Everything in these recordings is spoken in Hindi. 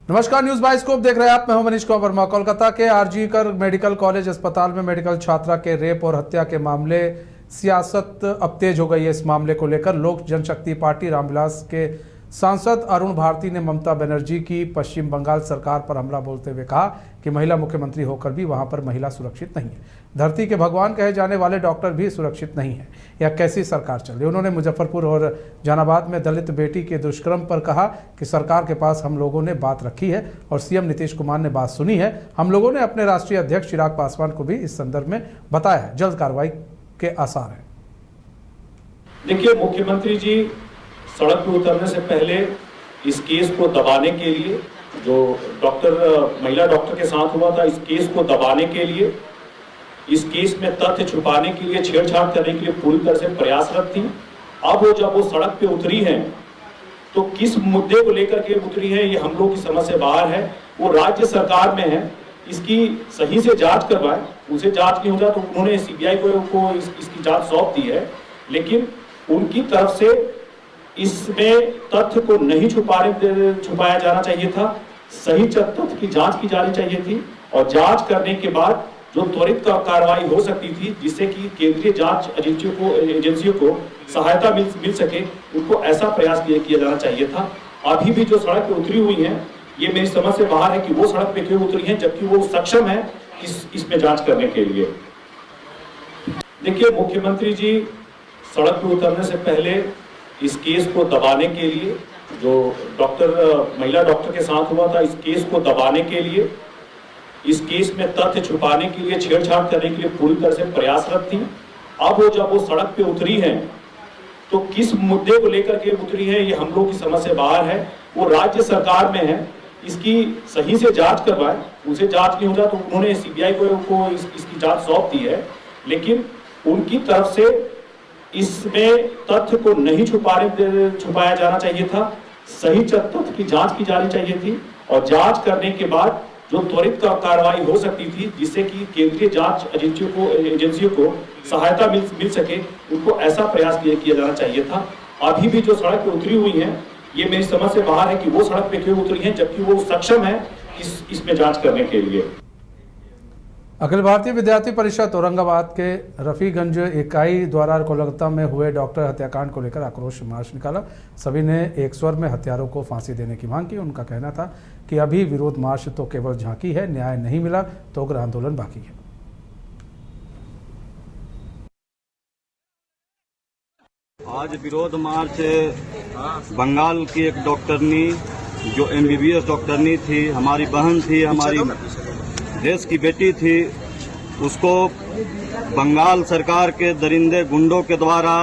नमस्कार, न्यूज बाइस्कोप देख रहे हैं आप। मैं हूं मनीष कुमार वर्मा। कोलकाता के आरजी कर मेडिकल कॉलेज अस्पताल में मेडिकल छात्रा के रेप और हत्या के मामले सियासत अब तेज हो गई है। इस मामले को लेकर लोक जनशक्ति पार्टी रामविलास के सांसद अरुण भारती ने ममता बनर्जी की पश्चिम बंगाल सरकार पर हमला बोलते हुए कहा कि महिला मुख्यमंत्री होकर भी वहां पर महिला सुरक्षित नहीं है। धरती के भगवान कहे जाने वाले डॉक्टर भी सुरक्षित नहीं है। यह कैसी सरकार चल रही? उन्होंने मुजफ्फरपुर और जहानाबाद में दलित बेटी के दुष्कर्म पर कहा कि सरकार के पास हम लोगों ने बात रखी है और सीएम नीतीश कुमार ने बात सुनी है। हम लोगों ने अपने राष्ट्रीय अध्यक्ष चिराग पासवान को भी इस संदर्भ में बताया है। जल्द कार्रवाई के आसार हैं। देखिए, मुख्यमंत्री जी सड़क पर उतरने से पहले इस केस को दबाने के लिए, जो महिला डॉक्टर के साथ हुआ था, इस केस को दबाने के लिए, इस केस में तथ्य छुपाने के लिए, छेड़छाड़ करने के लिए पूरी तरह से प्रयासरत थी। अब जब वो सड़क पे उतरी हैं तो किस मुद्दे को लेकर के उतरी है, ये हम लोग की समझ से बाहर है। वो राज्य सरकार में है, इसकी सही से जांच करवाए। उनसे जांच नहीं हो जाए तो उन्होंने सीबीआई को इसकी जांच सौंप दी है, लेकिन उनकी तरफ से इसमें तथ्य को नहीं छुपाया जाना चाहिए था। सही तथ्य की जांच की जानी चाहिए थी और जांच करने के बाद जो त्वरित कार्रवाई हो सकती थी, जिससे कि केंद्रीय जांच एजेंसियों को सहायता मिल सके, उनको ऐसा प्रयास किया जाना चाहिए था। अभी भी जो सड़क पे उतरी हुई हैं, ये मेरी समझ से बाहर है कि वो सड़क पे क्यों उतरी हैं, जबकि वो सक्षम है इसमें जांच करने के लिए। देखिए, मुख्यमंत्री जी सड़क पे उतरने से पहले इस केस को दबाने के लिए, जो महिला डॉक्टर के साथ हुआ था, इस केस को दबाने के लिए, इस केस में तथ्य छुपाने के लिए, छेड़छाड़ करने के लिए पूरी तरह से प्रयासरत थी। अब जब वो सड़क पे उतरी हैं तो किस मुद्दे को लेकर के उतरी है, ये हम लोग की समझ से बाहर है। वो राज्य सरकार में है, इसकी सही से जांच करवाए। उनसे जांच नहीं हो जाए तो उन्होंने सीबीआई को इसकी जांच सौंप दी है, लेकिन उनकी तरफ से इसमें तथ्य को नहीं छुपाया जाना चाहिए था। सही तथ्य की जांच की जानी चाहिए थी और जांच करने के बाद जो त्वरित कार्रवाई हो सकती थी, जिससे कि केंद्रीय जांच एजेंसियों को सहायता मिल सके, उनको ऐसा प्रयास किया जाना चाहिए था। अभी भी जो सड़क पे उतरी हुई हैं, ये मेरी समझ से बाहर है कि वो सड़क पे क्यों उतरी हैं, जबकि वो सक्षम है इसमें जांच करने के लिए। अखिल भारतीय विद्यार्थी परिषद औरंगाबाद के रफीगंज इकाई द्वारा कोलकाता में हुए डॉक्टर हत्याकांड को लेकर आक्रोश मार्च निकाला। सभी ने एक स्वर में हत्यारों को फांसी देने की मांग की। उनका कहना था कि अभी विरोध मार्च तो केवल झांकी है, न्याय नहीं मिला तो उग्र आंदोलन बाकी है। आज विरोध मार्च बंगाल की एक डॉक्टरनी, जो MBBS डॉक्टरनी थी, हमारी बहन थी, हमारी देश की बेटी थी, उसको बंगाल सरकार के दरिंदे गुंडों के द्वारा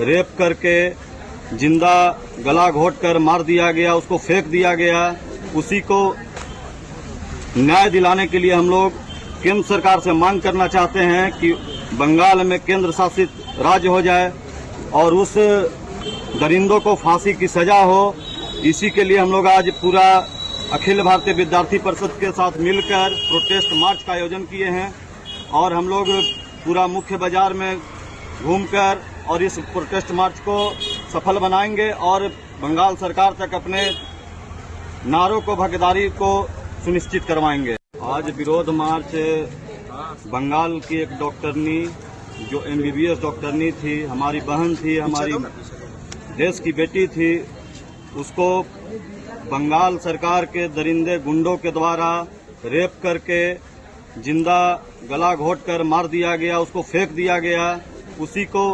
रेप करके जिंदा गला घोंटकर मार दिया गया, उसको फेंक दिया गया। उसी को न्याय दिलाने के लिए हम लोग केंद्र सरकार से मांग करना चाहते हैं कि बंगाल में केंद्र शासित राज्य हो जाए और उस दरिंदों को फांसी की सजा हो। इसी के लिए हम लोग आज पूरा अखिल भारतीय विद्यार्थी परिषद के साथ मिलकर प्रोटेस्ट मार्च का आयोजन किए हैं और हम लोग पूरा मुख्य बाजार में घूमकर और इस प्रोटेस्ट मार्च को सफल बनाएंगे और बंगाल सरकार तक अपने नारों को, भागीदारी को सुनिश्चित करवाएंगे। आज विरोध मार्च बंगाल की एक डॉक्टरनी, जो MBBS डॉक्टरनी थी, हमारी बहन थी, हमारी देश की बेटी थी, उसको बंगाल सरकार के दरिंदे गुंडों के द्वारा रेप करके जिंदा गला घोंटकर मार दिया गया, उसको फेंक दिया गया। उसी को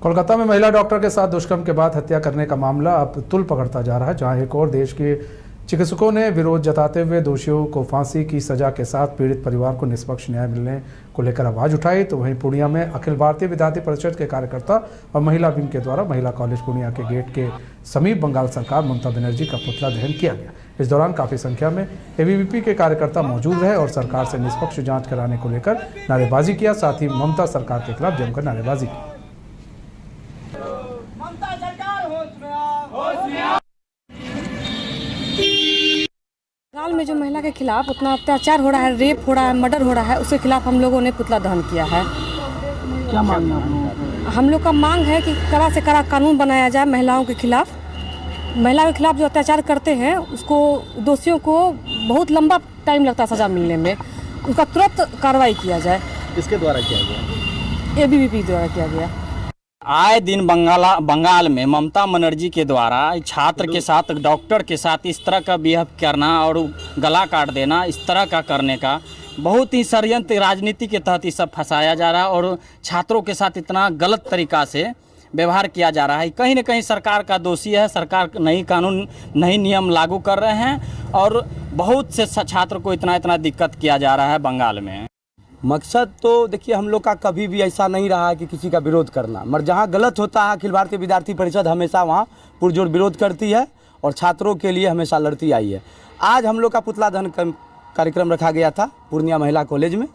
कोलकाता में महिला डॉक्टर के साथ दुष्कर्म के बाद हत्या करने का मामला अब तुल पकड़ता जा रहा है, जहां एक और देश के चिकित्सकों ने विरोध जताते हुए दोषियों को फांसी की सजा के साथ पीड़ित परिवार को निष्पक्ष न्याय मिलने को लेकर आवाज उठाई। तो वहीं पूर्णिया में अखिल भारतीय विद्यार्थी परिषद के कार्यकर्ता और महिला विंग के द्वारा महिला कॉलेज पूर्णिया के गेट के समीप बंगाल सरकार ममता बनर्जी का पुतला दहन किया गया। इस दौरान काफी संख्या में ABVP के कार्यकर्ता मौजूद रहे और सरकार से निष्पक्ष जाँच कराने को लेकर नारेबाजी किया। साथ ही ममता सरकार के खिलाफ जमकर नारेबाजी की। बंगाल में जो महिला के खिलाफ उतना अत्याचार हो रहा है, रेप हो रहा है, मर्डर हो रहा है, उसके खिलाफ हम लोगों ने पुतला दहन किया है। क्या मांग है? हम लोग का मांग है कि कड़ा से कड़ा कानून बनाया जाए महिलाओं के खिलाफ महिला के खिलाफ जो अत्याचार करते हैं उसको दोषियों को बहुत लंबा टाइम लगता है सज़ा मिलने में, उसका तुरंत कार्रवाई किया जाए। किसके द्वारा किया गया? ABVP द्वारा किया गया। आए दिन बंगाल में ममता बनर्जी के द्वारा छात्र के साथ, डॉक्टर के साथ इस तरह का बिहेव करना और गला काट देना, इस तरह का करने का बहुत ही षड्यंत्र राजनीति के तहत ये सब फंसाया जा रहा है और छात्रों के साथ इतना गलत तरीक़ा से व्यवहार किया जा रहा है। कहीं न कहीं सरकार का दोषी है, सरकार नई कानून नई नियम लागू कर रहे हैं और बहुत से छात्र को इतना दिक्कत किया जा रहा है बंगाल में। मकसद तो देखिए हम लोग का कभी भी ऐसा नहीं रहा है कि किसी का विरोध करना, मगर जहाँ गलत होता है अखिल भारतीय विद्यार्थी परिषद हमेशा वहाँ पुरजोर विरोध करती है और छात्रों के लिए हमेशा लड़ती आई है। आज हम लोग का पुतला दहन कार्यक्रम रखा गया था पूर्णिया महिला कॉलेज में।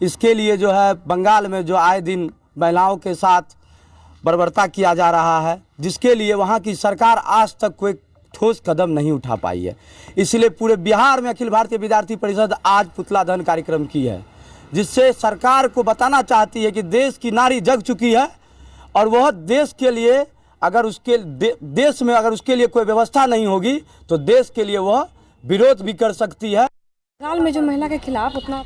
इसके लिए जो है बंगाल में जो आए दिन महिलाओं के साथ बर्बरता किया जा रहा है, जिसके लिए वहाँ की सरकार आज तक कोई ठोस कदम नहीं उठा पाई है। इसलिए पूरे बिहार में अखिल भारतीय विद्यार्थी परिषद आज पुतला दहन कार्यक्रम की है, जिससे सरकार को बताना चाहती है कि देश की नारी जग चुकी है और वह देश के लिए अगर उसके देश में अगर उसके लिए कोई व्यवस्था नहीं होगी तो देश के लिए वह विरोध भी कर सकती है। बंगाल में जो महिला के खिलाफ उतना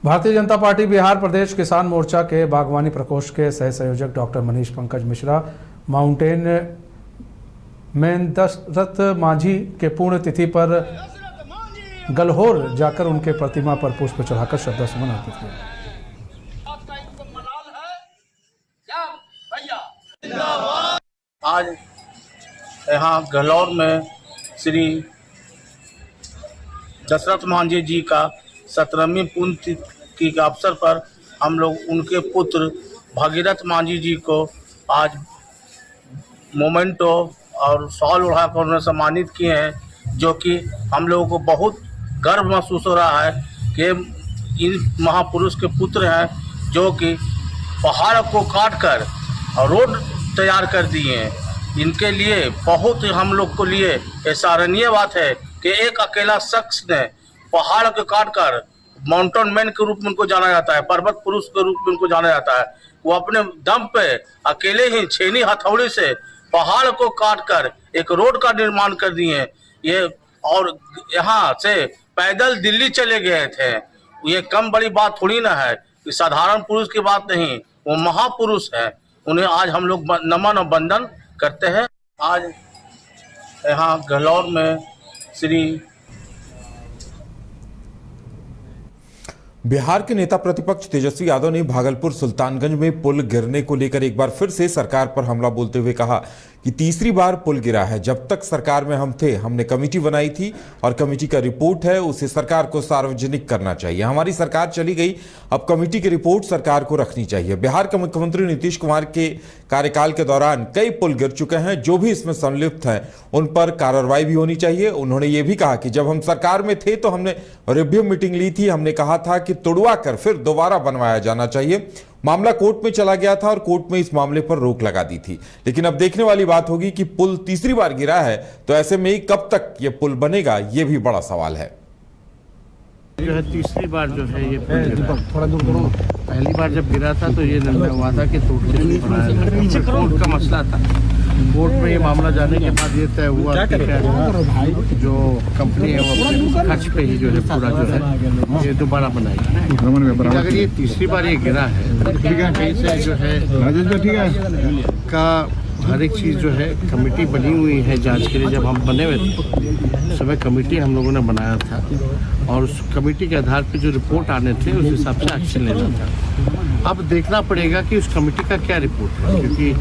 भारतीय जनता पार्टी बिहार प्रदेश किसान मोर्चा के बागवानी प्रकोष्ठ के सह संयोजक डॉक्टर मनीष पंकज मिश्रा माउंटेन में दशरथ मांझी के पुण्यतिथि पर गलहोर जाकर उनके प्रतिमा पर पुष्प चढ़ाकर श्रद्धा सुमन अर्पित किया। आज यहाँ गलौर में श्री दशरथ मांझी जी का 17वीं पुण्यतिथि के अवसर पर हम लोग उनके पुत्र भागीरथ मांझी जी को आज मोमेंटो और शॉल उड़ाकर उन्हें सम्मानित किए हैं, जो कि हम लोगों को बहुत गर्व महसूस हो रहा है कि इन महापुरुष के पुत्र हैं जो कि पहाड़ को काटकर रोड तैयार कर दिए हैं। इनके लिए बहुत हम लोग को लिए ये सराहनीय बात है कि एक अकेला शख्स ने पहाड़ को काटकर माउंटेन मैन के रूप में उनको जाना जाता है, पर्वत पुरुष के रूप में उनको जाना जाता है। वो अपने दम पे अकेले ही छेनी हथौड़ी से पहाड़ को काटकर एक रोड का निर्माण कर दिए ये, और यहाँ से पैदल दिल्ली चले गए थे। ये कम बड़ी बात थोड़ी ना है, ये साधारण पुरुष की बात नहीं, वो महापुरुष है। उन्हें आज हम लोग नमन और वंदन करते हैं। आज यहाँ गलौर में श्री बिहार के नेता प्रतिपक्ष तेजस्वी यादव ने भागलपुर सुल्तानगंज में पुल गिरने को लेकर एक बार फिर से सरकार पर हमला बोलते हुए कहा कि तीसरी बार पुल गिरा है। जब तक सरकार में हम थे हमने कमेटी बनाई थी और कमेटी का रिपोर्ट है उसे सरकार को सार्वजनिक करना चाहिए। हमारी सरकार चली गई, अब कमेटी की रिपोर्ट सरकार को रखनी चाहिए। बिहार के मुख्यमंत्री नीतीश कुमार के कार्यकाल के दौरान कई पुल गिर चुके हैं, जो भी इसमें संलिप्त हैं उन पर कार्रवाई भी होनी चाहिए। उन्होंने ये भी कहा कि जब हम सरकार में थे तो हमने रिव्यू मीटिंग ली थी, हमने कहा था कि तुड़वा कर फिर दोबारा बनवाया जाना चाहिए। मामला कोर्ट में चला गया था और कोर्ट में इस मामले पर रोक लगा दी थी, लेकिन अब देखने वाली बात होगी कि पुल तीसरी बार गिरा है तो ऐसे में कब तक ये पुल बनेगा, ये भी बड़ा सवाल है। जो है तीसरी बार जो है ये थोड़ा दूर करो। पहली बार जब गिरा था तो ये निर्णय हुआ था कि कोर्ट का मसला था। कोर्ट में ये मामला जाने के बाद ये तय हुआ कि जो कंपनी है वो अपने खर्च पे ही जो है पूरा जो है ये दोबारा बनाएगी। अगर ये तीसरी बार ये गिरा है कहीं से जो है का हर एक चीज़ जो है कमेटी बनी हुई है जांच के लिए। जब हम बने हुए थे समय कमेटी हम लोगों ने बनाया था और उस कमेटी के आधार पर जो रिपोर्ट आने थे उस हिसाब से एक्शन लेना था। अब देखना पड़ेगा कि उस कमेटी का क्या रिपोर्ट है, क्योंकि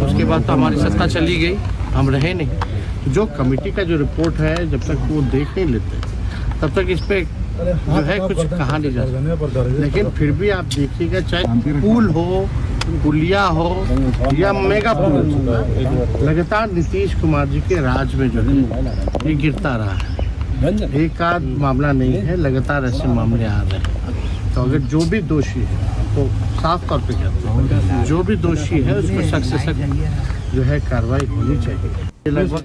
उसके बाद तो हमारी सत्ता चली गई, हम रहे नहीं। जो कमेटी का जो रिपोर्ट है जब तक वो देख नहीं लेते तब तक इस पर जो है कुछ कहा नहीं जा सकता। लेकिन फिर भी आप देखिएगा, चाहे पुल हो, पुलिया हो या मेगा पुल, लगातार नीतीश कुमार जी के राज में जो है ये गिरता रहा है। एक आध मामला नहीं है, लगातार ऐसे मामले आ रहे हैं। तो अगर जो भी दोषी है, तो साफ तौर पे कहते हैं जो भी दोषी है उसको सख्त से सख्त जो है कार्रवाई होनी चाहिए। लगभग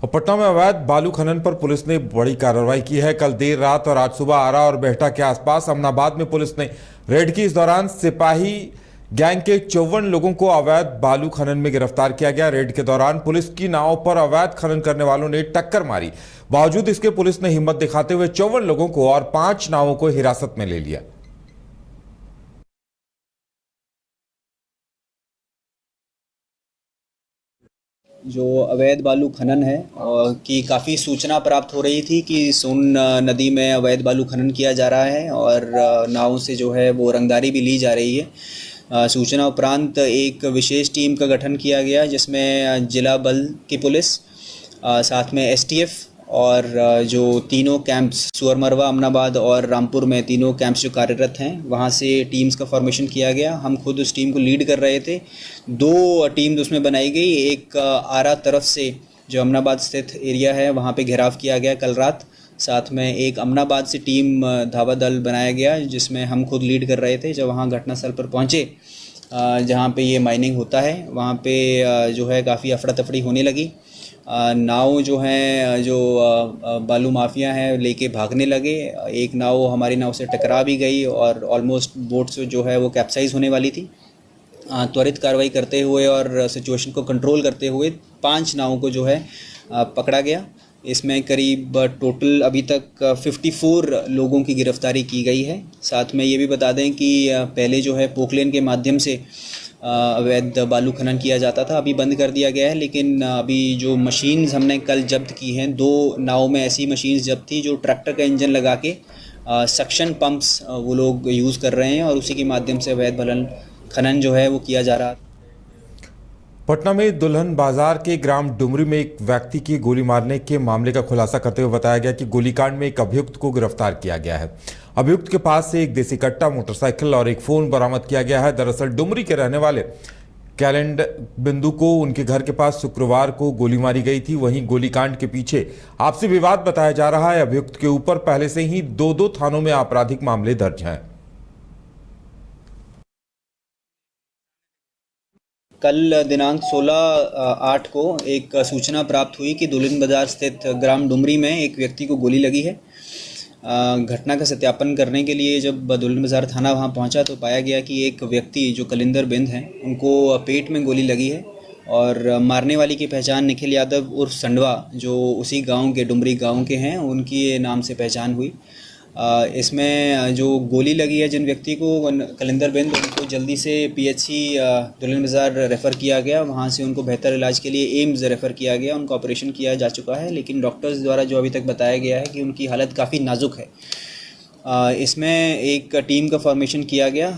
और पटना में अवैध बालू खनन पर पुलिस ने बड़ी कार्रवाई की है। कल देर रात और आज सुबह आरा और बेहटा के आसपास अमनाबाद में पुलिस ने रेड की। इस दौरान सिपाही गैंग के 54 लोगों को अवैध बालू खनन में गिरफ्तार किया गया। रेड के दौरान पुलिस की नाव पर अवैध खनन करने वालों ने टक्कर मारी। बावजूद इसके पुलिस ने हिम्मत दिखाते हुए 54 लोगों को और 5 नावों को हिरासत में ले लिया। जो अवैध बालू खनन है और की काफ़ी सूचना प्राप्त हो रही थी कि सोन नदी में अवैध बालू खनन किया जा रहा है और नाव से जो है वो रंगदारी भी ली जा रही है। सूचना उपरांत एक विशेष टीम का गठन किया गया जिसमें जिला बल की पुलिस, साथ में एसटीएफ और जो तीनों कैंप्स सुअरमरवा, अमनाबाद और रामपुर में तीनों कैंप्स जो कार्यरत हैं वहाँ से टीम्स का फॉर्मेशन किया गया। हम खुद उस टीम को लीड कर रहे थे। 2 टीम्स उसमें बनाई गई। एक आरा तरफ से जो अमनाबाद स्थित एरिया है वहाँ पे घेराव किया गया कल रात। साथ में एक अमनाबाद से टीम धावा दल बनाया गया जिसमें हम खुद लीड कर रहे थे। जब वहाँ घटनास्थल पर पहुँचे जहाँ पे ये माइनिंग होता है वहाँ पे जो है काफ़ी अफरा तफरी होने लगी। नाव जो है जो बालू माफिया हैं लेके भागने लगे। एक नाव हमारी नाव से टकरा भी गई और ऑलमोस्ट बोट से जो है वो कैप्साइज होने वाली थी। त्वरित कार्रवाई करते हुए और सिचुएशन को कंट्रोल करते हुए 5 नावों को जो है पकड़ा गया। इसमें करीब टोटल अभी तक 54 लोगों की गिरफ्तारी की गई है। साथ में ये भी बता दें कि पहले जो है पोकलेन के माध्यम से अवैध बालू खनन किया जाता था, अभी बंद कर दिया गया है। लेकिन अभी जो मशीन्स हमने कल जब्त की हैं, 2 नाव में ऐसी मशीन्स जब्त थी जो ट्रैक्टर का इंजन लगा के सक्शन पंप्स वो लोग यूज़ कर रहे हैं और उसी के माध्यम से अवैध बालू खनन जो है वो किया जा रहा है। पटना में दुल्हन बाजार के ग्राम डुमरी में एक व्यक्ति की गोली मारने के मामले का खुलासा करते हुए बताया गया कि गोलीकांड में एक अभियुक्त को गिरफ्तार किया गया है। अभियुक्त के पास से एक देसी कट्टा, मोटरसाइकिल और एक फोन बरामद किया गया है। दरअसल डुमरी के रहने वाले कैलेंडर बिंदु को उनके घर के पास शुक्रवार को गोली मारी गई थी। वहीं गोलीकांड के पीछे आपसी विवाद बताया जा रहा है। अभियुक्त के ऊपर पहले से ही 2 थानों में आपराधिक मामले दर्ज हैं। कल दिनांक 16/8 को एक सूचना प्राप्त हुई कि दुल्हन बाजार स्थित ग्राम डुमरी में एक व्यक्ति को गोली लगी है। घटना का सत्यापन करने के लिए जब दुल्हन बाजार थाना वहां पहुंचा तो पाया गया कि एक व्यक्ति जो कैलेंडर बिंद हैं उनको पेट में गोली लगी है और मारने वाली की पहचान निखिल यादव उर्फ संडवा जो उसी गांव के डुमरी गांव के हैं उनकी नाम से पहचान हुई। इसमें जो गोली लगी है जिन व्यक्ति को कैलेंडर बिंद, उनको जल्दी से पीएचसी दुल्हन बाजार रेफ़र किया गया। वहां से उनको बेहतर इलाज के लिए एम्स रेफ़र किया गया। उनका ऑपरेशन किया जा चुका है, लेकिन डॉक्टर्स द्वारा जो अभी तक बताया गया है कि उनकी हालत काफ़ी नाजुक है। इसमें एक टीम का फॉर्मेशन किया गया।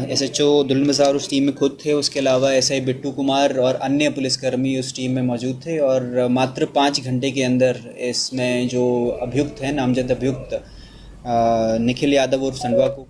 एसएचओ दुल्हन बाजार उस टीम में खुद थे। उसके अलावा एसआई बिट्टू कुमार और अन्य पुलिसकर्मी उस टीम में मौजूद थे और मात्र 5 घंटे के अंदर इसमें जो अभियुक्त हैं, नामजद अभियुक्त निखिल यादव और संडवा को।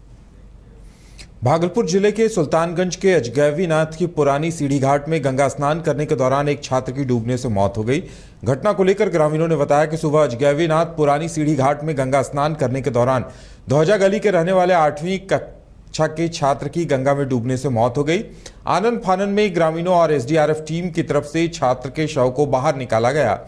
भागलपुर जिले के सुल्तानगंज के अजगैवीनाथ की पुरानी सीढ़ी घाट में गंगा स्नान करने के दौरान एक छात्र की डूबने से मौत हो गई। घटना को लेकर ग्रामीणों ने बताया कि सुबह अजगैवीनाथ पुरानी सीढ़ी घाट में गंगा स्नान करने के दौरान ध्वजा गली के रहने वाले 8वीं कक्षा के छात्र की गंगा में डूबने से मौत हो गई। आनन फानन में ग्रामीणों और एसडीआरएफ टीम की तरफ से छात्र के शव को बाहर निकाला गया,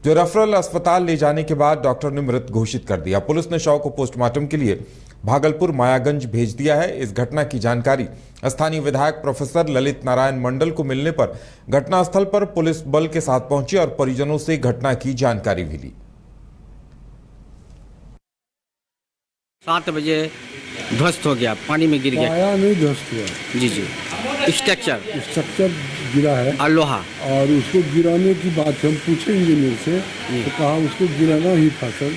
जो रेफरल अस्पताल ले जाने के बाद डॉक्टर ने मृत घोषित कर दिया। पुलिस ने शव को पोस्टमार्टम के लिए भागलपुर मायागंज भेज दिया है। इस घटना की जानकारी स्थानीय विधायक प्रोफेसर ललित नारायण मंडल को मिलने पर घटनास्थल पर पुलिस बल के साथ पहुंची और परिजनों से घटना की जानकारी भी ली। 7 बजे ध्वस्त हो गया, पानी में गिर गया। आया नहीं, ध्वस्त हुआ। जी जी, स्ट्रक्चर गिरा है और लोहा, और उसको गिराने की बात हम पूछे इंजीनियर से तो कहा उसको गिराना ही था सर,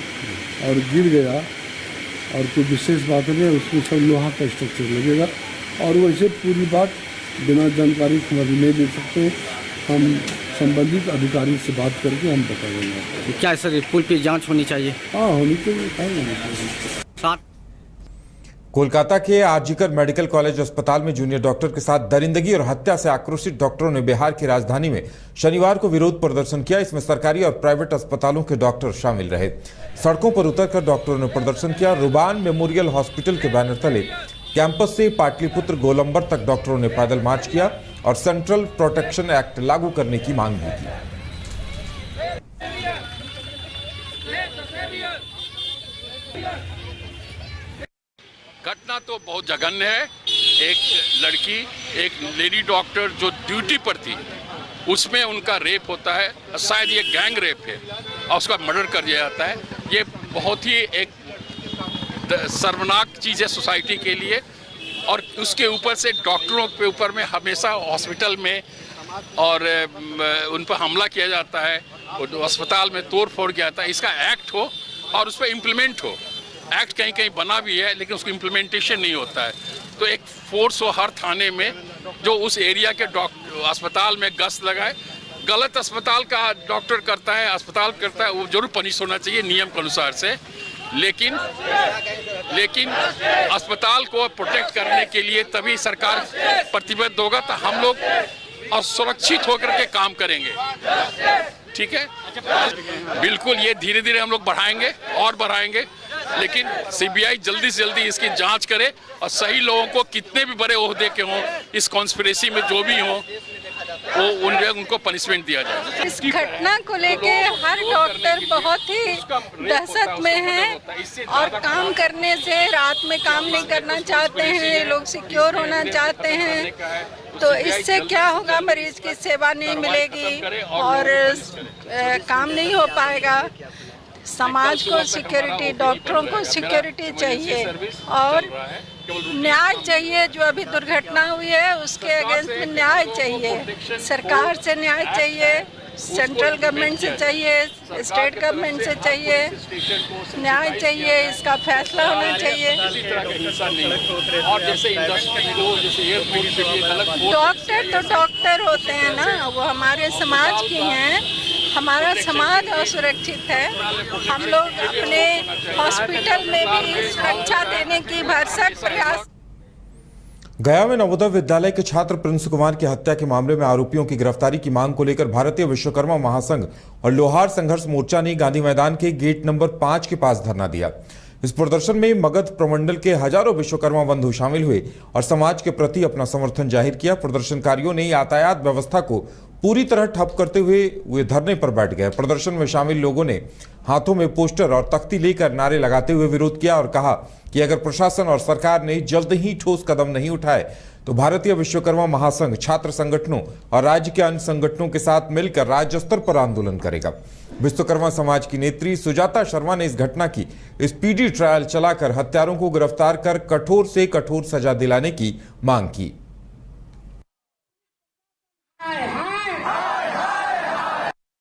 और गिर गया और कोई विशेष बात नहीं, उसमें सब लोहा का स्ट्रक्चर लगेगा। और वैसे पूरी बात बिना जानकारी हम अभी नहीं दे सकते। हम संबंधित अधिकारी से बात करके हम बता देंगे। क्या सर पुल पे जांच होनी चाहिए? हाँ, होनी चाहिए। कोलकाता के आरजीकर मेडिकल कॉलेज अस्पताल में जूनियर डॉक्टर के साथ दरिंदगी और हत्या से आक्रोशित डॉक्टरों ने बिहार की राजधानी में शनिवार को विरोध प्रदर्शन किया। इसमें सरकारी और प्राइवेट अस्पतालों के डॉक्टर शामिल रहे। सड़कों पर उतरकर डॉक्टरों ने प्रदर्शन किया। रुबान मेमोरियल हॉस्पिटल के बैनर तले कैंपस से पाटलिपुत्र गोलंबर तक डॉक्टरों ने पैदल मार्च किया और सेंट्रल प्रोटेक्शन एक्ट लागू करने की मांग भी की। घटना तो बहुत जघन्य है। एक लड़की, एक लेडी डॉक्टर जो ड्यूटी पर थी, उसमें उनका रेप होता है, शायद ये गैंग रेप है और उसका मर्डर कर दिया जाता है। ये बहुत ही एक शर्मनाक चीज़ है सोसाइटी के लिए। और उसके ऊपर से डॉक्टरों के ऊपर में हमेशा हॉस्पिटल में और उन पर हमला किया जाता है, अस्पताल में तोड़ फोड़ किया जाता है। इसका एक्ट हो और उस पर इम्प्लीमेंट हो। एक्ट कहीं कहीं बना भी है लेकिन उसको इम्प्लीमेंटेशन नहीं होता है। तो एक फोर्स हो हर थाने में जो उस एरिया के अस्पताल में गश्त लगाए। गलत अस्पताल का डॉक्टर करता है, अस्पताल करता है, वो जरूर पनिश होना चाहिए नियम के अनुसार से। लेकिन अस्पताल को प्रोटेक्ट करने के लिए तभी सरकार प्रतिबद्ध होगा, तो हम लोग और सुरक्षित होकर के काम करेंगे। ठीक है, बिल्कुल ये धीरे धीरे हम लोग बढ़ाएंगे और बढ़ाएंगे, लेकिन सीबीआई जल्दी से जल्दी इसकी जांच करे और सही लोगों को, कितने भी बड़े ओहदे के हों, इस कॉन्स्पिरेसी में जो भी हों, वो उनको पनिशमेंट दिया जाए। इस घटना को लेके हर डॉक्टर बहुत ही दहशत में है और काम करने से रात में काम नहीं करना चाहते हैं, लोग सिक्योर होना चाहते हैं। तो इससे क्या होगा, मरीज की सेवा नहीं मिलेगी और काम नहीं हो पाएगा। समाज को सिक्योरिटी, डॉक्टरों को सिक्योरिटी चाहिए और न्याय चाहिए। जो अभी दुर्घटना हुई है उसके अगेंस्ट में न्याय चाहिए, सरकार से न्याय चाहिए, सेंट्रल गवर्नमेंट से चाहिए, स्टेट गवर्नमेंट से चाहिए, न्याय चाहिए, इसका फैसला होना चाहिए। डॉक्टर तो डॉक्टर होते हैं ना, वो हमारे समाज की हैं, हमारा समाज असुरक्षित है। हम लोग अपने हॉस्पिटल में भी सुरक्षा देने की भरसक प्रयास। गया में नवोदय विद्यालय के छात्र प्रिंस कुमार की हत्या के मामले में आरोपियों की गिरफ्तारी की मांग को लेकर भारतीय विश्वकर्मा महासंघ और लोहार संघर्ष मोर्चा ने गांधी मैदान के गेट नंबर 5 के पास धरना दिया। इस प्रदर्शन में मगध प्रमंडल के हजारों विश्वकर्मा बंधु शामिल हुए और समाज के प्रति अपना समर्थन जाहिर किया। प्रदर्शनकारियों ने यातायात व्यवस्था को पूरी तरह ठप करते हुए वे धरने पर बैठ गए। प्रदर्शन में शामिल लोगों ने हाथों में पोस्टर और तख्ती लेकर नारे लगाते हुए विरोध किया और कहा कि अगर प्रशासन और सरकार ने जल्द ही ठोस कदम नहीं उठाए तो भारतीय विश्वकर्मा महासंघ छात्र संगठनों और राज्य के अन्य संगठनों के साथ मिलकर राज्य स्तर पर आंदोलन करेगा। विश्वकर्मा समाज की नेत्री सुजाता शर्मा ने इस घटना की स्पीडी ट्रायल चलाकर हत्यारों को गिरफ्तार कर कठोर से कठोर सजा दिलाने की मांग की।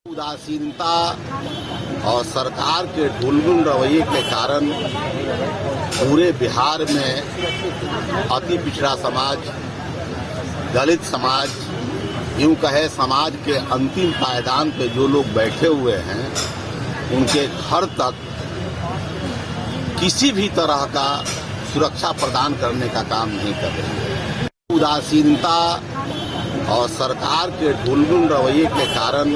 उदासीनता और सरकार के ढुलमुल रवैये के कारण पूरे बिहार में अति पिछड़ा समाज, दलित समाज, यूं कहे समाज के अंतिम पायदान पे जो लोग बैठे हुए हैं, उनके घर तक किसी भी तरह का सुरक्षा प्रदान करने का काम नहीं कर रहे हैं। उदासीनता और सरकार के ढुलमुल रवैये के कारण